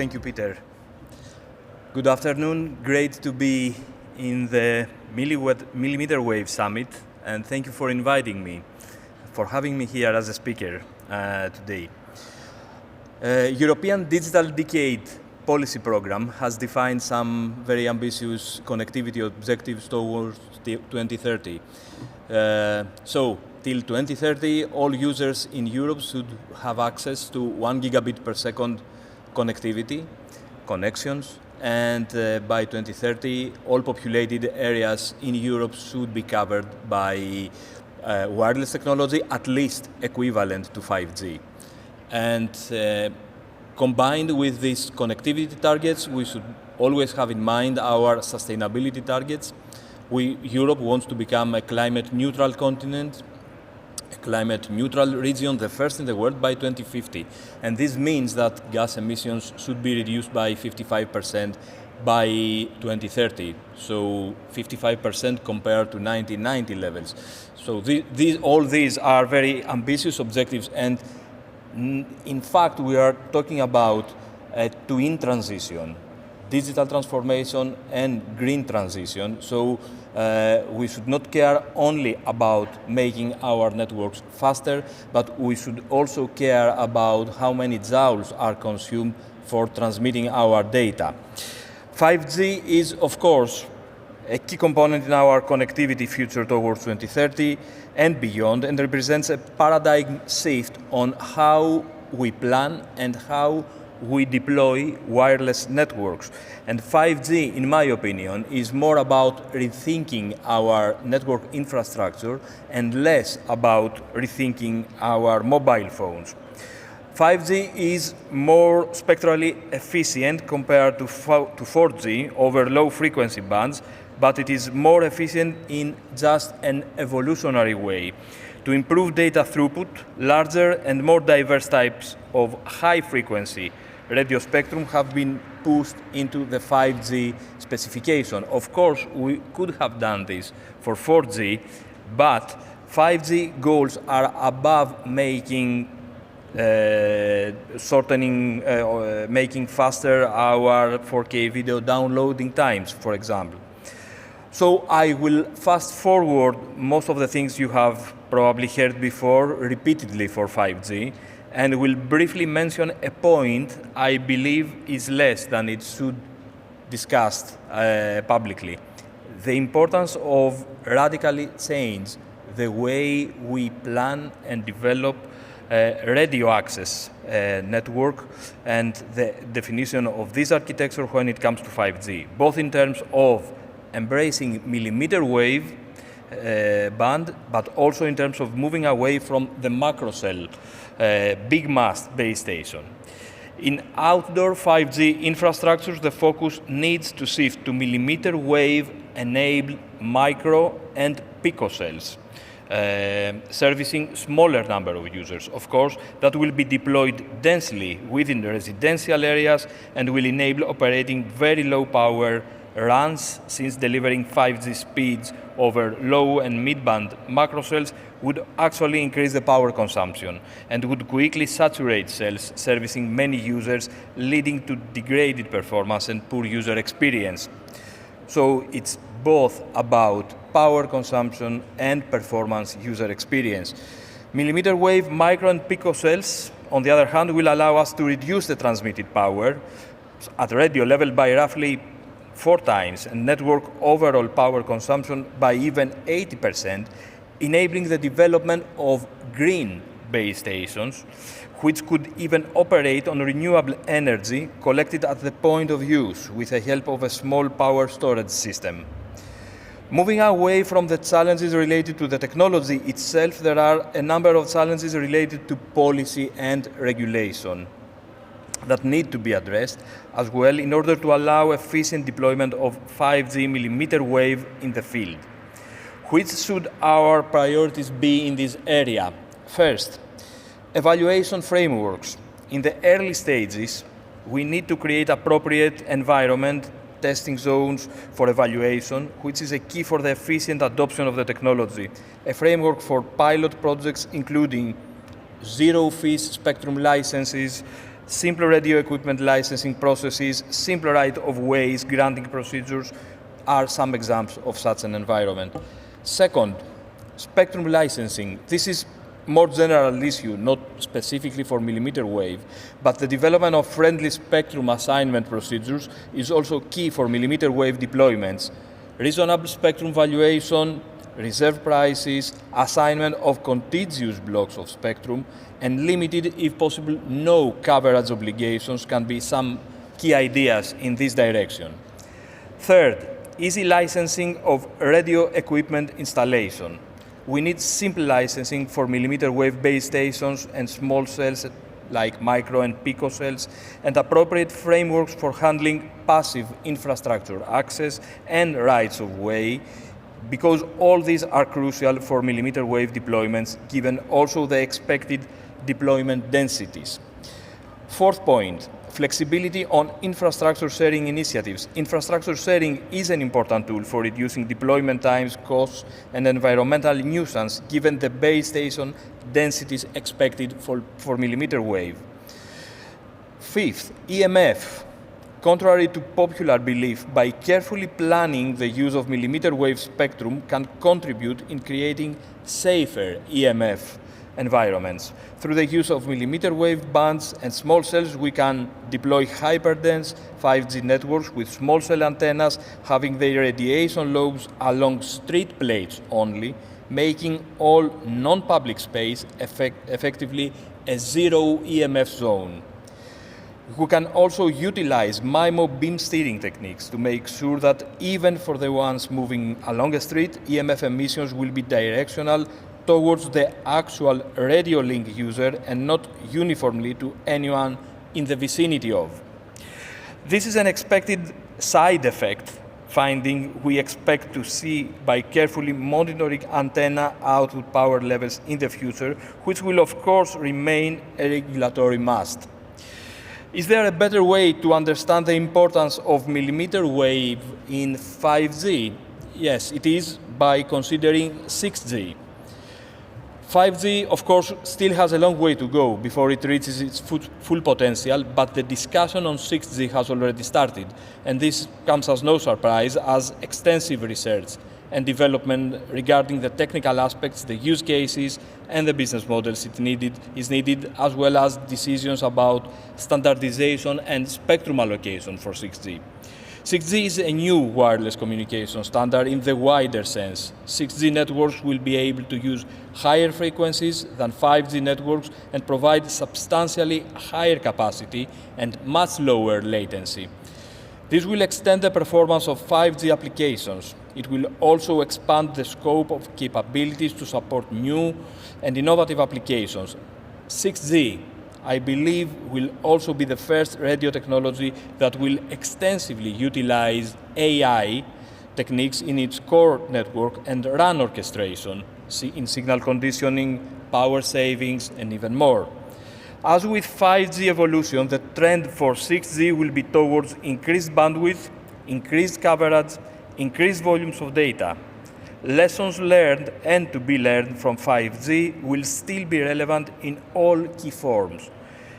Thank you, Peter. Good afternoon. Great to be in the mmWave Summit, and thank you for inviting me, for having me here as a speaker today. European Digital Decade policy program has defined some very ambitious connectivity objectives towards 2030. So, till 2030, all users in Europe should have access to 1 gigabit per second connectivity, connections, and by 2030, all populated areas in Europe should be covered by wireless technology, at least equivalent to 5G. And combined with these connectivity targets, we should always have in mind our sustainability targets. Europe wants to become a climate-neutral continent, a climate-neutral region, the first in the world by 2050. And this means that gas emissions should be reduced by 55% by 2030. So 55% compared to 1990 levels. So all these are very ambitious objectives, and in fact, we are talking about a twin transition, digital transformation and green transition. So we should not care only about making our networks faster, but we should also care about how many joules are consumed for transmitting our data. 5G is, of course, a key component in our connectivity future towards 2030 and beyond, and represents a paradigm shift on how we plan and how we deploy wireless networks. And 5G, in my opinion, is more about rethinking our network infrastructure and less about rethinking our mobile phones. 5G is more spectrally efficient compared to 4G over low frequency bands, but it is more efficient in just an evolutionary way. To improve data throughput, larger and more diverse types of high-frequency radio spectrum have been pushed into the 5G specification. Of course, we could have done this for 4G, but 5G goals are above making making faster our 4K video downloading times, for example. So I will fast forward most of the things you have probably heard before repeatedly for 5G, and will briefly mention a point I believe is less than it should discussed publicly. The importance of radically change the way we plan and develop radio access network and the definition of this architecture when it comes to 5G, both in terms of embracing mmWave band, but also in terms of moving away from the macro cell big mast base station. In outdoor 5G infrastructures, the focus needs to shift to mmWave enabled micro and picocells, servicing smaller number of users, of course, that will be deployed densely within the residential areas and will enable operating very low power runs, since delivering 5G speeds over low and mid-band macro cells would actually increase the power consumption and would quickly saturate cells servicing many users, leading to degraded performance and poor user experience. So it's both about power consumption and performance user experience. mmWave micro and pico cells, on the other hand, will allow us to reduce the transmitted power at radio level by roughly 4 times and network overall power consumption by even 80%, enabling the development of green base stations, which could even operate on renewable energy collected at the point of use with the help of a small power storage system. Moving away from the challenges related to the technology itself, there are a number of challenges related to policy and regulation that need to be addressed as well in order to allow efficient deployment of 5G mmWave in the field. Which should our priorities be in this area? First, evaluation frameworks. In the early stages, we need to create appropriate environment testing zones for evaluation, which is a key for the efficient adoption of the technology. A framework for pilot projects including zero-fees spectrum licenses, Simpler radio equipment licensing processes, simpler right-of-ways granting procedures are some examples of such an environment. Second, spectrum licensing. This is more general issue, not specifically for millimeter wave, but the development of friendly spectrum assignment procedures is also key for millimeter wave deployments. Reasonable spectrum valuation, reserve prices, assignment of contiguous blocks of spectrum, and limited, if possible, no coverage obligations can be some key ideas in this direction. Third, easy licensing of radio equipment installation. We need simple licensing for millimeter wave base stations and small cells like micro and pico cells, and appropriate frameworks for handling passive infrastructure access and rights of way, because all these are crucial for millimeter wave deployments, given also the expected deployment densities. Fourth point, flexibility on infrastructure sharing initiatives. Infrastructure sharing is an important tool for reducing deployment times, costs, and environmental nuisance, given the base station densities expected for millimeter wave. Fifth, EMF. Contrary to popular belief, by carefully planning the use of millimeter wave spectrum can contribute in creating safer EMF environments. Through the use of millimeter wave bands and small cells, we can deploy hyperdense 5G networks with small cell antennas having their radiation lobes along street plates only, making all non-public space effectively a zero EMF zone. We can also utilize MIMO beam steering techniques to make sure that even for the ones moving along a street, EMF emissions will be directional towards the actual radio link user and not uniformly to anyone in the vicinity of. This is an expected side effect finding we expect to see by carefully monitoring antenna output power levels in the future, which will of course remain a regulatory must. Is there a better way to understand the importance of millimeter wave in 5G? Yes, it is by considering 6G. 5G, of course, still has a long way to go before it reaches its full potential, but the discussion on 6G has already started, and this comes as no surprise, as extensive research and development regarding the technical aspects, the use cases, and the business models is needed, as well as decisions about standardization and spectrum allocation for 6G. 6G is a new wireless communication standard in the wider sense. 6G networks will be able to use higher frequencies than 5G networks and provide substantially higher capacity and much lower latency. This will extend the performance of 5G applications. It will also expand the scope of capabilities to support new and innovative applications. 6G, I believe, will also be the first radio technology that will extensively utilize AI techniques in its core network and RAN orchestration, in signal conditioning, power savings, and even more. As with 5G evolution, the trend for 6G will be towards increased bandwidth, increased coverage, increased volumes of data. Lessons learned and to be learned from 5G will still be relevant in all key forms.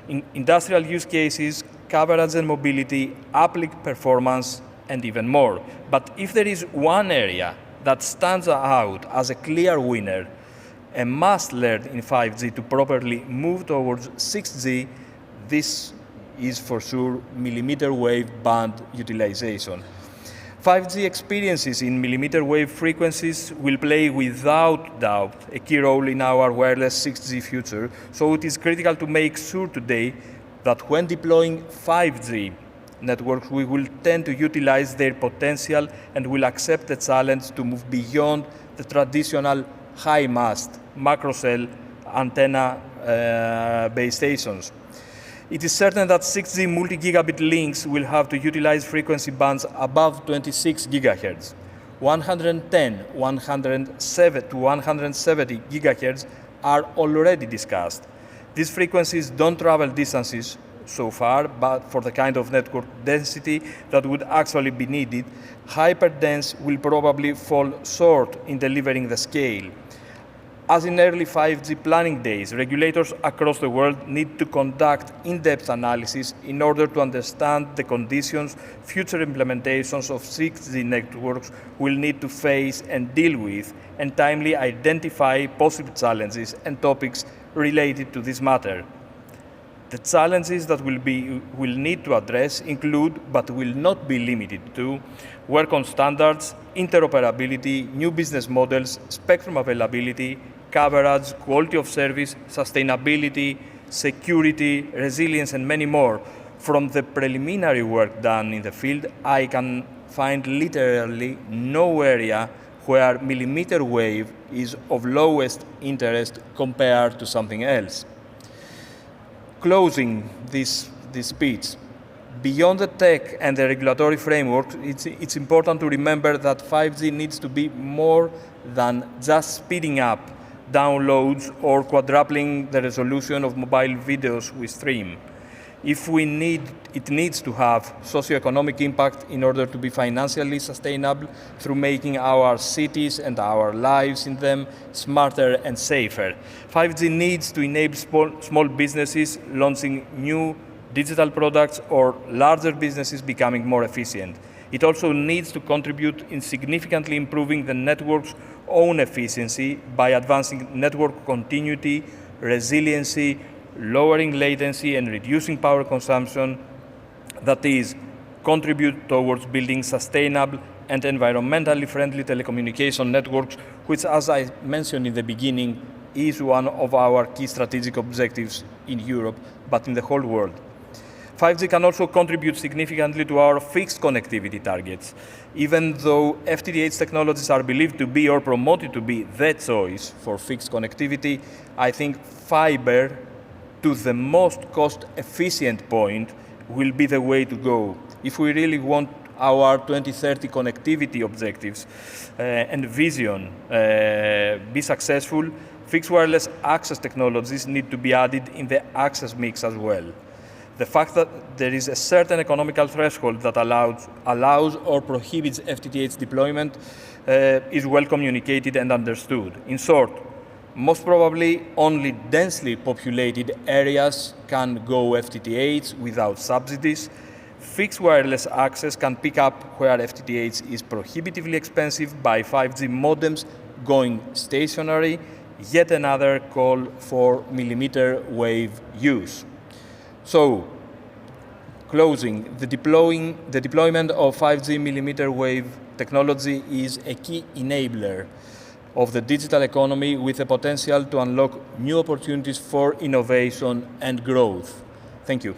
In industrial use cases, coverage and mobility, applic performance, and even more. But if there is one area that stands out as a clear winner, a must learn in 5G to properly move towards 6G, this is for sure millimeter wave band utilization. 5G experiences in millimeter wave frequencies will play without doubt a key role in our wireless 6G future, so it is critical to make sure today that when deploying 5G networks, we will tend to utilize their potential and will accept the challenge to move beyond the traditional high mast, macro cell antenna base stations. It is certain that 6G multi-gigabit links will have to utilize frequency bands above 26 GHz. 110, 107 to 170 GHz are already discussed. These frequencies don't travel distances so far, but for the kind of network density that would actually be needed, hyperdense will probably fall short in delivering the scale. As in early 5G planning days, regulators across the world need to conduct in-depth analysis in order to understand the conditions future implementations of 6G networks will need to face and deal with, and timely identify possible challenges and topics related to this matter. The challenges that will need to address include, but will not be limited to, work on standards, interoperability, new business models, spectrum availability, coverage, quality of service, sustainability, security, resilience, and many more. From the preliminary work done in the field, I can find literally no area where mmWave is of lowest interest compared to something else. Closing this speech, beyond the tech and the regulatory framework, it's important to remember that 5G needs to be more than just speeding up downloads or quadrupling the resolution of mobile videos we stream. It needs to have socioeconomic impact in order to be financially sustainable through making our cities and our lives in them smarter and safer. 5G needs to enable small businesses launching new digital products or larger businesses becoming more efficient. It also needs to contribute in significantly improving the network's own efficiency by advancing network continuity, resiliency, lowering latency and reducing power consumption, that is, contribute towards building sustainable and environmentally friendly telecommunication networks, which, as I mentioned in the beginning, is one of our key strategic objectives in Europe, but in the whole world. 5G can also contribute significantly to our fixed connectivity targets. Even though FTTH technologies are believed to be or promoted to be the choice for fixed connectivity, I think fiber to the most cost-efficient point will be the way to go. If we really want our 2030 connectivity objectives and vision be successful, fixed wireless access technologies need to be added in the access mix as well. The fact that there is a certain economical threshold that allows or prohibits FTTH deployment is well communicated and understood. In short, most probably only densely populated areas can go FTTH without subsidies. Fixed wireless access can pick up where FTTH is prohibitively expensive by 5G modems going stationary, yet another call for mmWave use. So, closing, the deployment of 5G mmWave technology is a key enabler of the digital economy with the potential to unlock new opportunities for innovation and growth. Thank you.